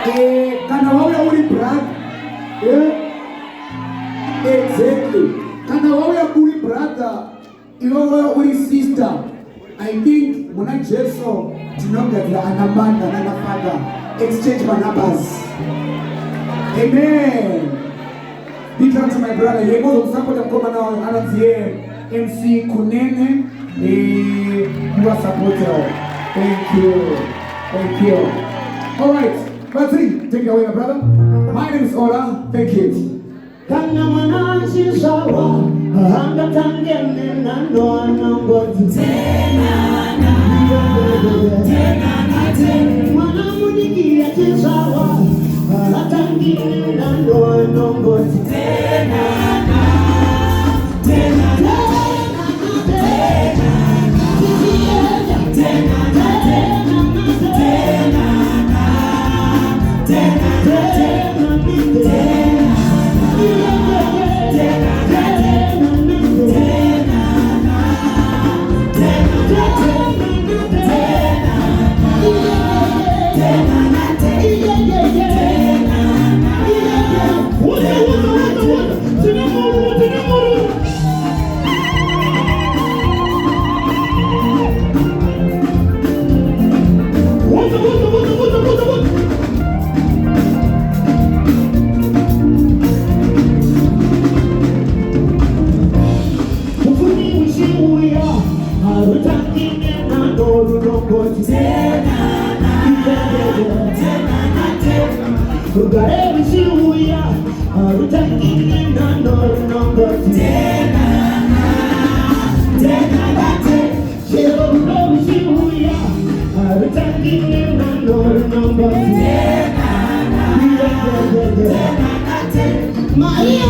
Kana wawe uri brother. Exactly. Kana wawe uri brother, iwawe uri sister. I think muna Jesu tinogadzira anamanda nanafather. Exchange my numbers. Amen. Big up to my brother. He was support of come now MC Kunene. You are supporter. Thank you. Thank you. All right. Matri, take it away, my brother. My name is Ola. Thank you. Kana mwananchi sawa, hanga tangene na ndoa nangozi tena mwana munikia chisawa, hanga tangene na ndoa nangozi tena Maria,